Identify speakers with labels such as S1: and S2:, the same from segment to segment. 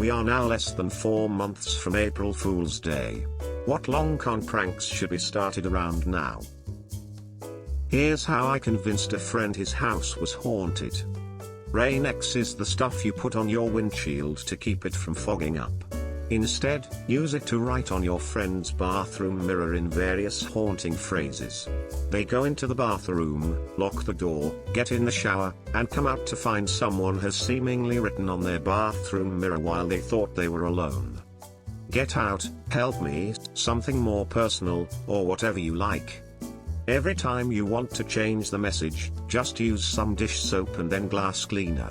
S1: We are now less than 4 months from April Fool's Day. What long con pranks should be started around now? Here's how I convinced a friend his house was haunted. Rain-X is the stuff you put on your windshield to keep it from fogging up. Instead, use it to write on your friend's bathroom mirror in various haunting phrases. They go into the bathroom, lock the door, get in the shower, and come out to find someone has seemingly written on their bathroom mirror while they thought they were alone. Get out, help me, something more personal, or whatever you like. Every time you want to change the message, just use some dish soap and then glass cleaner.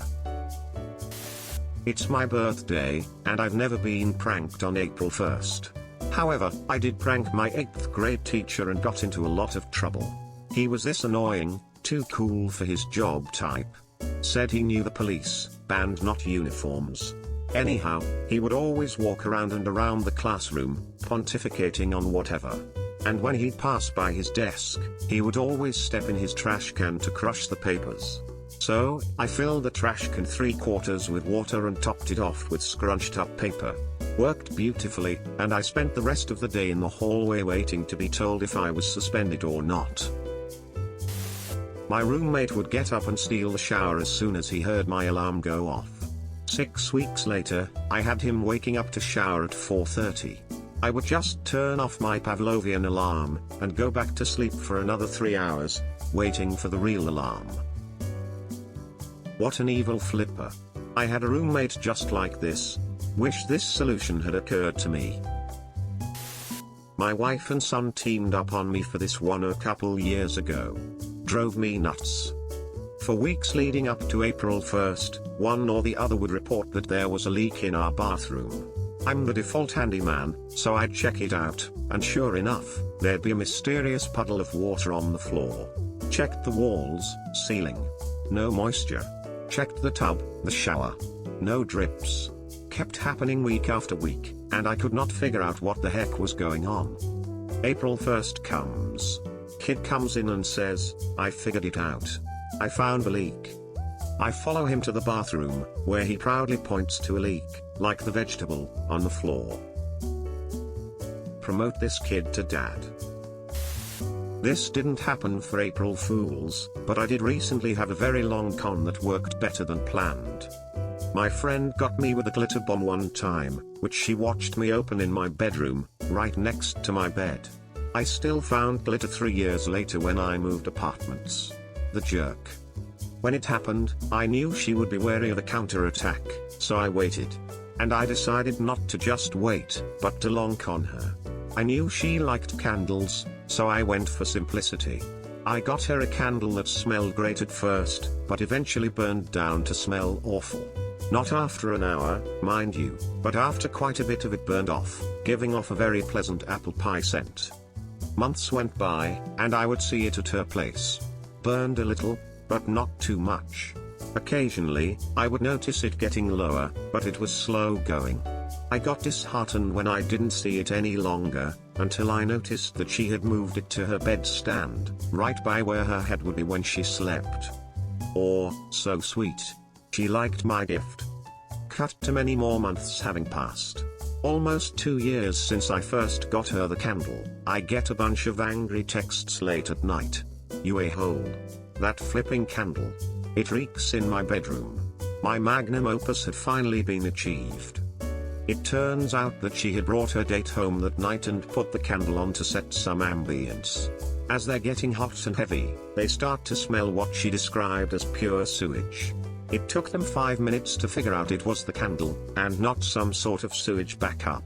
S1: It's my birthday, and I've never been pranked on April 1st. However, I did prank my 8th grade teacher and got into a lot of trouble. He was this annoying, too cool for his job type. Said he knew the police, banned not uniforms. Anyhow, he would always walk around and around the classroom, pontificating on whatever. And when he'd pass by his desk, he would always step in his trash can to crush the papers. So, I filled the trash can 3/4 with water and topped it off with scrunched up paper. Worked beautifully, and I spent the rest of the day in the hallway waiting to be told if I was suspended or not. My roommate would get up and steal the shower as soon as he heard my alarm go off. 6 weeks later, I had him waking up to shower at 4:30. I would just turn off my Pavlovian alarm, and go back to sleep for another 3 hours, waiting for the real alarm. What an evil flipper. I had a roommate just like this. Wish this solution had occurred to me. My wife and son teamed up on me for this one a couple years ago. Drove me nuts. For weeks leading up to April 1st, one or the other would report that there was a leak in our bathroom. I'm the default handyman, so I'd check it out, and sure enough, there'd be a mysterious puddle of water on the floor. Checked the walls, ceiling. No moisture. Checked the tub, the shower. No drips. Kept happening week after week, and I could not figure out what the heck was going on. April 1st comes. Kid comes in and says, "I figured it out. I found the leak." I follow him to the bathroom, where he proudly points to a leak, like the vegetable, on the floor. Promote this kid to dad. This didn't happen for April Fools, but I did recently have a very long con that worked better than planned. My friend got me with a glitter bomb one time, which she watched me open in my bedroom, right next to my bed. I still found glitter 3 years later when I moved apartments. The jerk. When it happened, I knew she would be wary of a counterattack, so I waited. And I decided not to just wait, but to long con her. I knew she liked candles, so I went for simplicity. I got her a candle that smelled great at first, but eventually burned down to smell awful. Not after an hour, mind you, but after quite a bit of it burned off, giving off a very pleasant apple pie scent. Months went by, and I would see it at her place. Burned a little, but not too much. Occasionally, I would notice it getting lower, but it was slow going. I got disheartened when I didn't see it any longer, until I noticed that she had moved it to her bedstand, right by where her head would be when she slept. Oh, so sweet. She liked my gift. Cut to many more months having passed. Almost 2 years since I first got her the candle, I get a bunch of angry texts late at night. You a-hole. That flipping candle. It reeks in my bedroom. My magnum opus had finally been achieved. It turns out that she had brought her date home that night and put the candle on to set some ambience. As they're getting hot and heavy, they start to smell what she described as pure sewage. It took them 5 minutes to figure out it was the candle, and not some sort of sewage backup.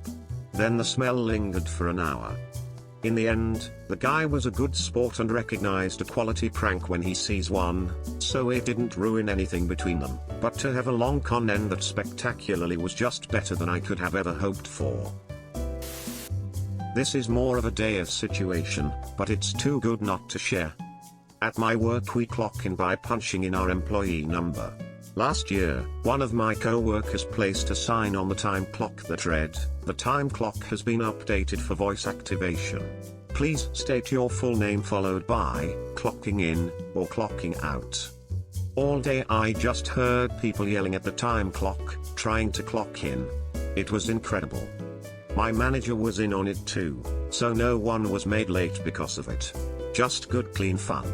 S1: Then the smell lingered for an hour. In the end, the guy was a good sport and recognized a quality prank when he sees one, so it didn't ruin anything between them, but to have a long con end that spectacularly was just better than I could have ever hoped for. This is more of a day-of situation, but it's too good not to share. At my work we clock in by punching in our employee number. Last year, one of my co-workers placed a sign on the time clock that read, "The time clock has been updated for voice activation. Please state your full name followed by, clocking in, or clocking out." All day I just heard people yelling at the time clock, trying to clock in. It was incredible. My manager was in on it too, so no one was made late because of it. Just good clean fun.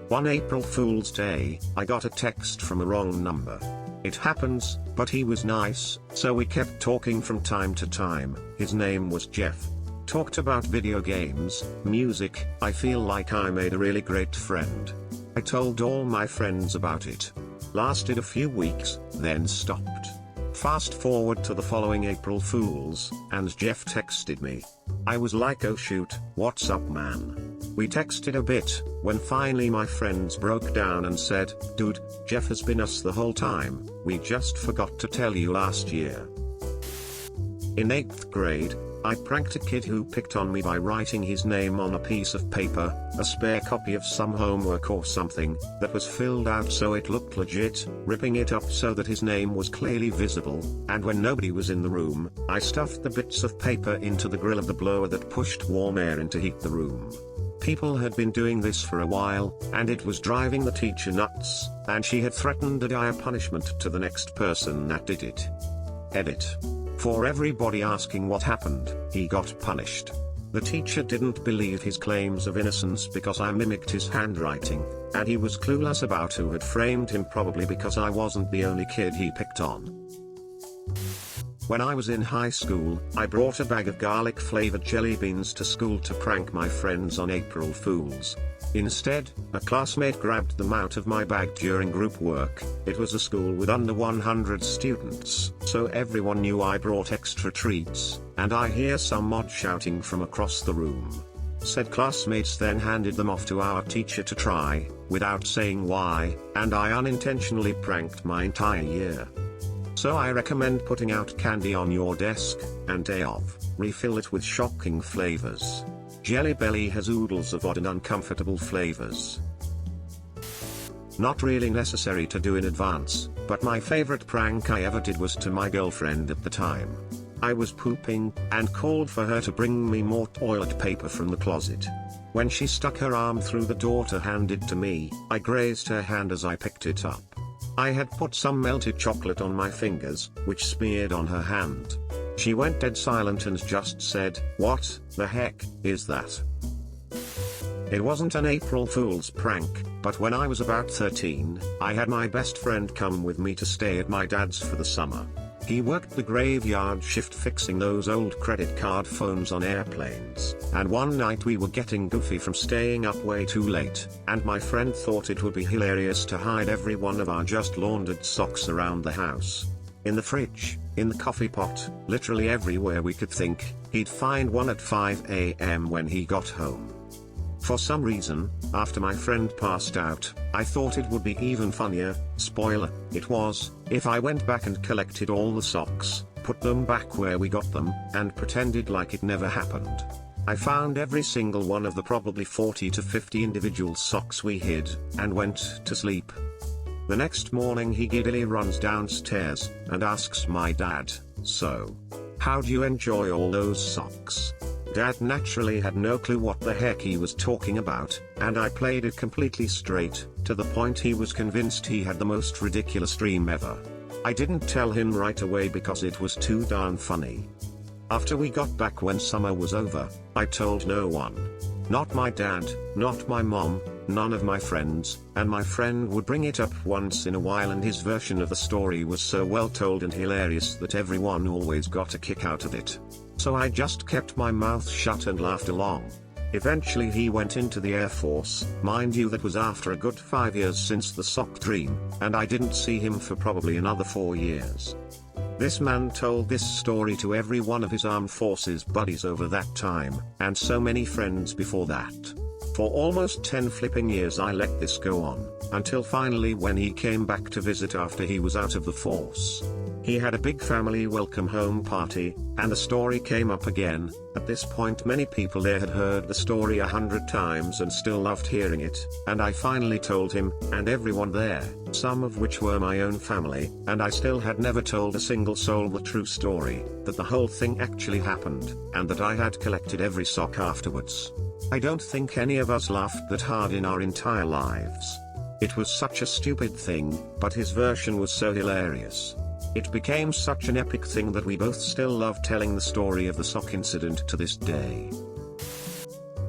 S1: One April Fool's Day, I got a text from a wrong number. It happens, but he was nice, so we kept talking from time to time. His name was Jeff. Talked about video games, music. I feel like I made a really great friend. I told all my friends about it. Lasted a few weeks, then stopped. Fast forward to the following April Fools, and Jeff texted me. I was like, oh shoot, what's up man? We texted a bit, when finally my friends broke down and said, dude, Jeff has been us the whole time, we just forgot to tell you last year. In 8th grade, I pranked a kid who picked on me by writing his name on a piece of paper, a spare copy of some homework or something, that was filled out so it looked legit, ripping it up so that his name was clearly visible, and when nobody was in the room, I stuffed the bits of paper into the grill of the blower that pushed warm air in to heat the room. People had been doing this for a while, and it was driving the teacher nuts, and she had threatened a dire punishment to the next person that did it. Edit. For everybody asking what happened, he got punished. The teacher didn't believe his claims of innocence because I mimicked his handwriting, and he was clueless about who had framed him, probably because I wasn't the only kid he picked on. When I was in high school, I brought a bag of garlic-flavored jelly beans to school to prank my friends on April Fools. Instead, a classmate grabbed them out of my bag during group work. It was a school with under 100 students, so everyone knew I brought extra treats, and I hear some mod shouting from across the room. Said classmates then handed them off to our teacher to try, without saying why, and I unintentionally pranked my entire year. So I recommend putting out candy on your desk, and day of, refill it with shocking flavors. Jelly Belly has oodles of odd and uncomfortable flavors. Not really necessary to do in advance, but my favorite prank I ever did was to my girlfriend at the time. I was pooping, and called for her to bring me more toilet paper from the closet. When she stuck her arm through the door to hand it to me, I grazed her hand as I picked it up. I had put some melted chocolate on my fingers, which smeared on her hand. She went dead silent and just said, "What the heck is that?" It wasn't an April Fool's prank, but when I was about 13, I had my best friend come with me to stay at my dad's for the summer. He worked the graveyard shift fixing those old credit card phones on airplanes, and one night we were getting goofy from staying up way too late, and my friend thought it would be hilarious to hide every one of our just laundered socks around the house. In the fridge, in the coffee pot, literally everywhere we could think. He'd find one at 5 a.m. when he got home. For some reason, after my friend passed out, I thought it would be even funnier, spoiler, it was, if I went back and collected all the socks, put them back where we got them, and pretended like it never happened. I found every single one of the probably 40 to 50 individual socks we hid, and went to sleep. The next morning he giddily runs downstairs, and asks my dad, "So, how'd you enjoy all those socks?" Dad naturally had no clue what the heck he was talking about, and I played it completely straight, to the point he was convinced he had the most ridiculous dream ever. I didn't tell him right away because it was too darn funny. After we got back when summer was over, I told no one. Not my dad, not my mom, none of my friends, and my friend would bring it up once in a while, and his version of the story was so well told and hilarious that everyone always got a kick out of it. So I just kept my mouth shut and laughed along. Eventually he went into the Air Force, mind you that was after a good 5 years since the sock dream, and I didn't see him for probably another 4 years. This man told this story to every one of his armed forces buddies over that time, and so many friends before that. For almost 10 flipping years I let this go on, until finally when he came back to visit after he was out of the force. He had a big family welcome home party, and the story came up again. At this point many people there had heard the story 100 times and still loved hearing it, and I finally told him, and everyone there, some of which were my own family, and I still had never told a single soul the true story, that the whole thing actually happened, and that I had collected every sock afterwards. I don't think any of us laughed that hard in our entire lives. It was such a stupid thing, but his version was so hilarious. It became such an epic thing that we both still love telling the story of the sock incident to this day.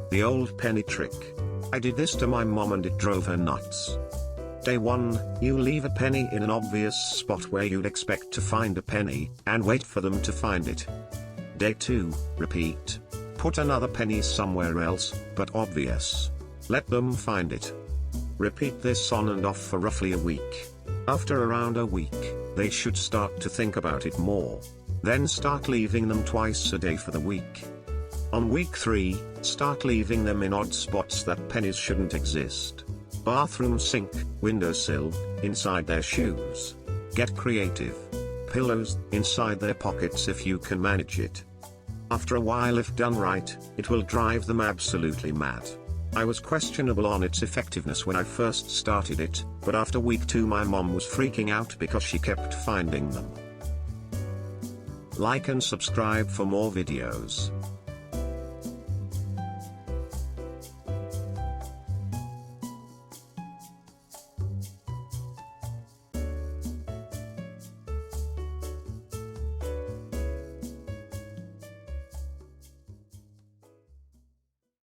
S1: The old penny trick. I did this to my mom and it drove her nuts. Day 1, you leave a penny in an obvious spot where you'd expect to find a penny, and wait for them to find it. Day 2, repeat. Put another penny somewhere else, but obvious. Let them find it. Repeat this on and off for roughly a week. After around a week, they should start to think about it more. Then start leaving them twice a day for the week. On week 3, start leaving them in odd spots that pennies shouldn't exist. Bathroom sink, windowsill, inside their shoes. Get creative. Pillows, inside their pockets if you can manage it. After a while, if done right, it will drive them absolutely mad. I was questionable on its effectiveness when I first started it, but after week 2 my mom was freaking out because she kept finding them. Like and subscribe for more videos.